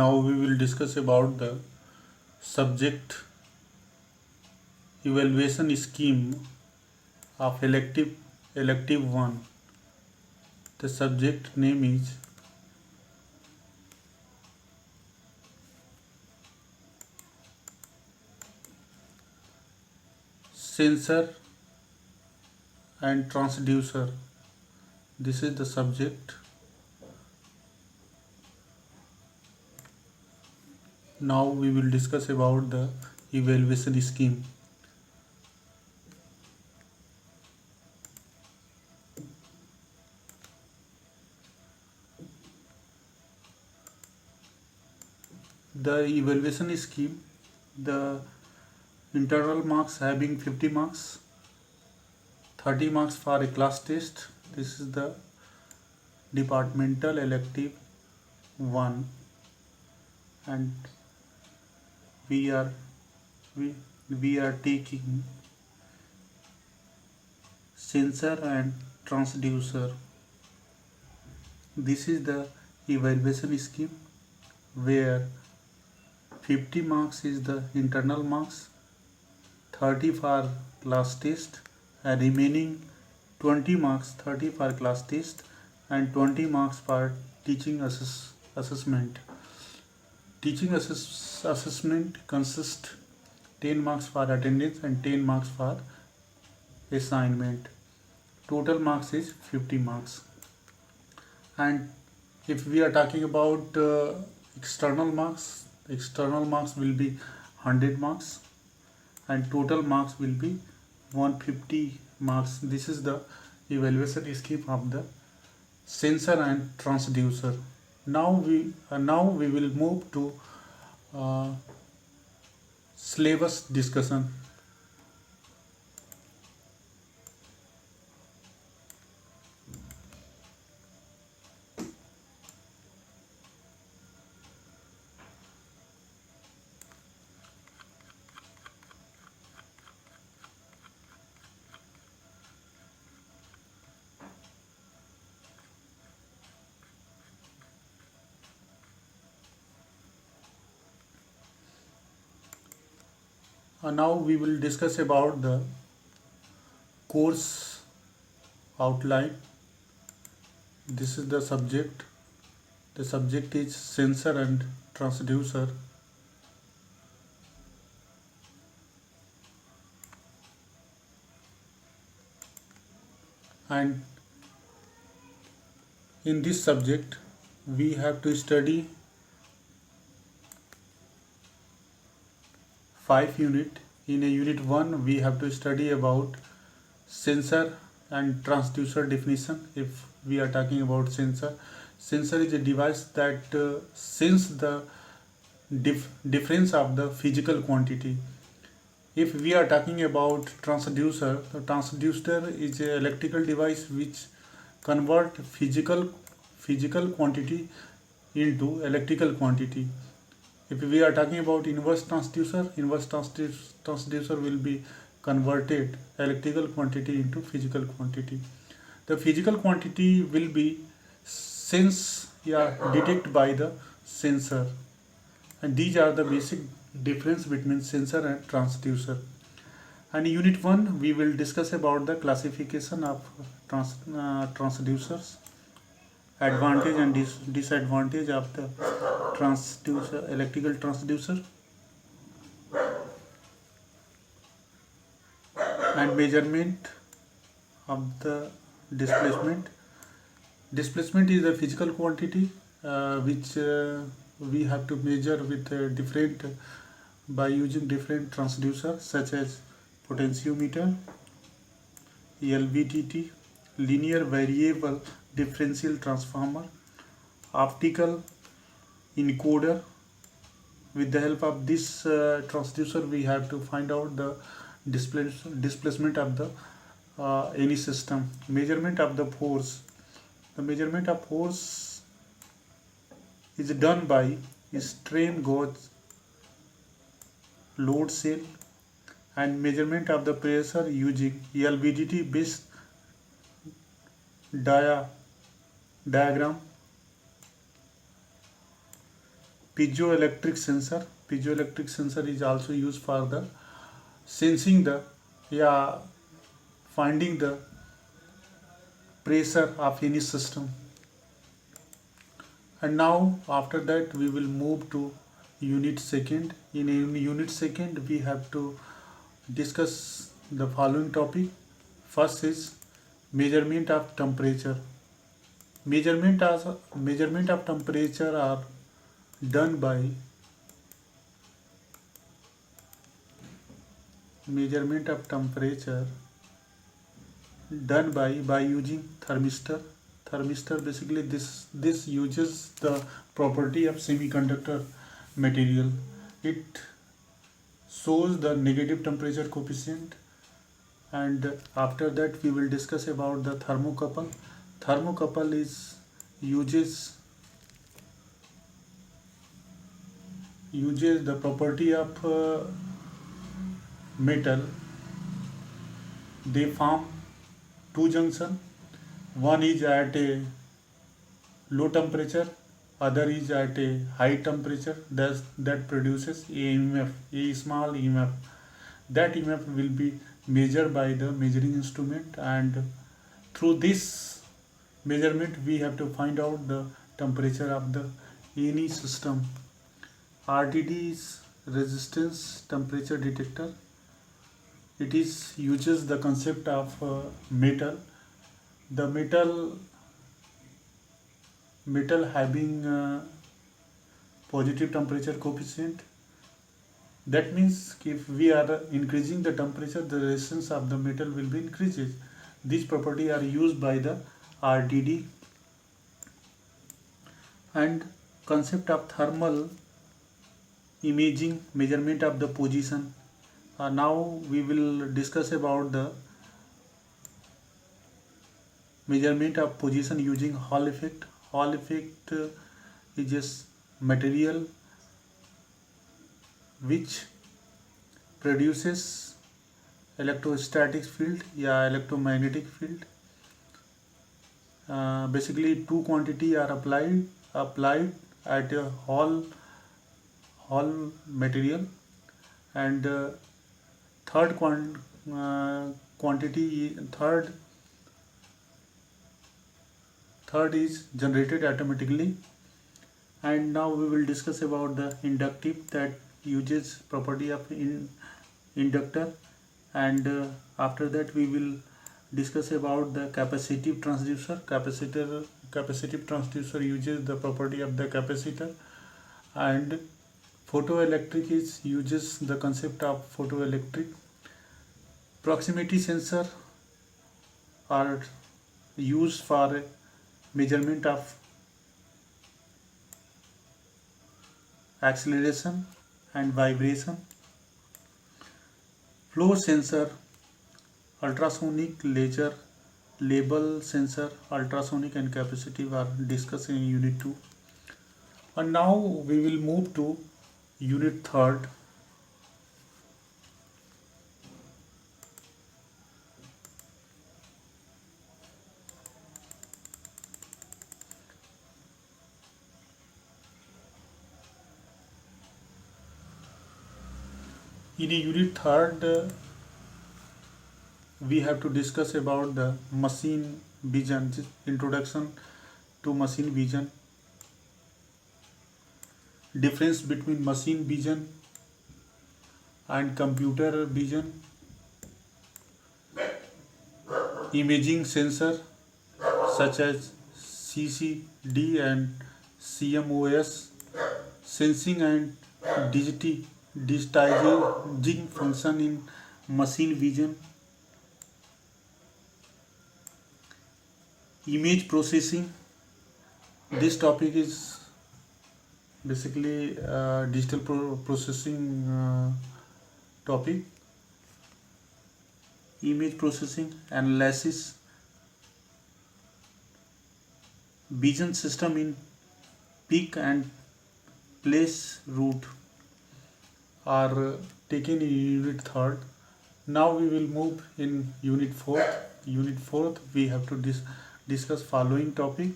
Now we will discuss about the subject evaluation scheme of elective 1. The subject name is sensor and transducer. This is the subject. Now we will discuss about the evaluation scheme. The evaluation scheme, the internal marks having 50 marks, 30 marks for a class test. This is the departmental elective 1, and we are taking sensor and transducer. This is the evaluation scheme where 50 marks is the internal marks, 30 for class test, and remaining 20 marks, 30 for class test and 20 marks for teaching assessment. Teaching assessment consists 10 marks for attendance and 10 marks for assignment. Total marks is 50 marks. And if we are talking about external marks will be 100 marks and total marks will be 150 marks. This is the evaluation scheme of the sensor and transducer. Now we will move to syllabus discussion. Now we will discuss about the course outline. This is the subject. The subject is sensor and transducer. And in this subject we have to study 5 unit. In a unit 1 we have to study about sensor and transducer definition. If we are talking about sensor is a device that sense the difference of the physical quantity. If we are talking about transducer, the transducer is an electrical device which convert physical quantity into electrical quantity. If we are talking about inverse transducer will be converted electrical quantity into physical quantity. The physical quantity will be detected by the sensor, and these are the basic difference between sensor and transducer. And in unit 1 we will discuss about the classification of transducers, advantage and disadvantage of the electrical transducer, and measurement of the displacement. Displacement is a physical quantity which we have to measure with different by using different transducers such as potentiometer, LVDT, linear variable differential transformer, optical encoder. With the help of this transducer we have to find out the displacement of the any system. Measurement of the force. The measurement of force is done by strain gauge load cell, and measurement of the pressure using LVDT based diagram. piezoelectric sensor. Piezoelectric sensor is also used for the sensing the, yeah, finding the pressure of any system. And now after that we will move to unit second. In unit second we have to discuss the following topic. First is measurement of temperature. Measurement of temperature are done by measurement of temperature done by using thermistor. Thermistor, basically this uses the property of semiconductor material. It shows the negative temperature coefficient. And after that we will discuss about the thermocouple. Thermocouple is uses the property of metal. They form two junction. One is at a low temperature, other is at a high temperature. That produces EMF, a small EMF. That EMF will be measured by the measuring instrument, and through this measurement we have to find out the temperature of the any system. RTD is resistance temperature detector. It is uses the concept of metal. The metal having positive temperature coefficient. That means if we are increasing the temperature, the resistance of the metal will be increases. These properties are used by the RTD. And concept of thermal imaging, measurement of the position. Now we will discuss about the measurement of position using Hall effect. Hall effect is just material which produces electrostatic field, yeah, electromagnetic field. Basically two quantity are applied at a Hall material, and third quantity third is generated automatically. And now we will discuss about the inductive, that uses property of inductor. And after that we will discuss about the capacitive transducer. Capacitive transducer uses the property of the capacitor. And photoelectric uses the concept of photoelectric. Proximity sensor are used for measurement of acceleration and vibration. Flow sensor, ultrasonic, laser, label sensor, ultrasonic and capacitive are discussed in unit 2. And now we will move to unit 3rd. In a unit 3rd, we have to discuss about the machine vision, introduction to machine vision, difference between machine vision and computer vision, imaging sensor such as CCD and CMOS, sensing and digitizing function in machine vision, image processing. This topic is basically digital processing topic. Image processing, analysis, vision system in pick and place route are taken in unit 3rd. Now we will move in unit 4th. Unit 4th we have to discuss following topic.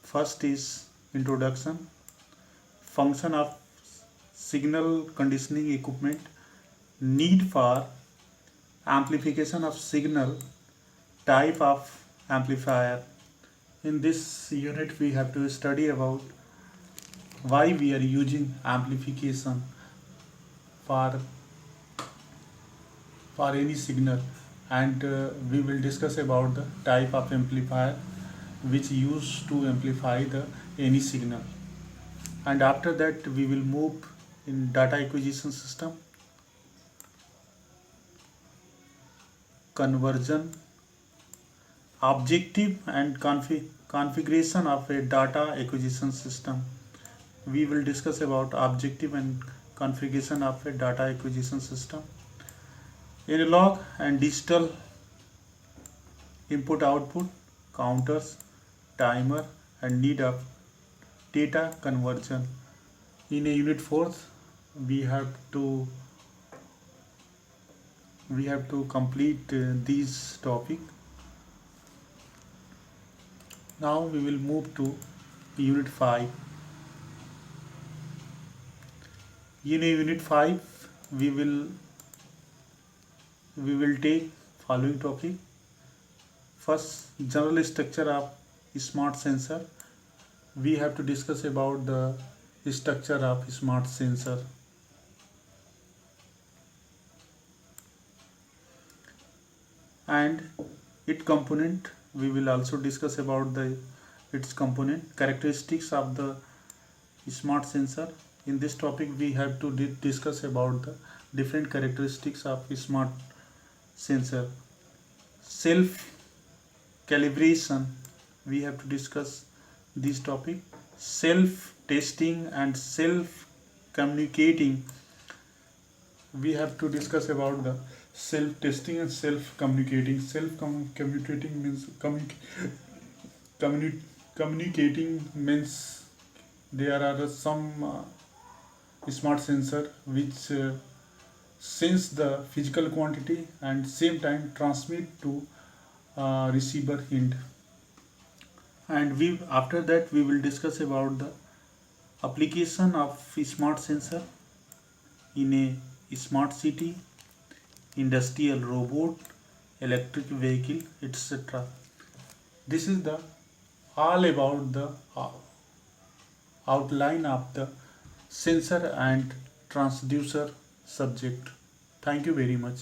First is introduction. function of signal conditioning equipment, need for amplification of signal, type of amplifier. In this unit we have to study about why we are using amplification for any signal, and we will discuss about the type of amplifier which used to amplify the any signal, and after that we will move in data acquisition system, conversion, objective and configuration of a data acquisition system. We will discuss about objective and configuration of a data acquisition system, analog and digital input output, counters, timer, and need of data conversion. In a unit 4th we have to complete these topic. Now we will move to unit 5. In unit 5 we will take following topic. First, general structure of smart sensor. We have to discuss about the structure of smart sensor. And its component, we will also discuss about its component, characteristics of the smart sensor. In this topic we have to discuss about the different characteristics of smart sensor. Self calibration, we have to discuss this topic. Self testing and self communicating, we have to discuss about the self testing and self communicating. Communicating means communicating means there are some smart sensor which sense the physical quantity and same time transmit to receiver end. And we after that we will discuss about the application of smart sensor in a smart city, industrial robot, electric vehicle, etc. This is the all about the outline of the sensor and transducer subject. Thank you very much.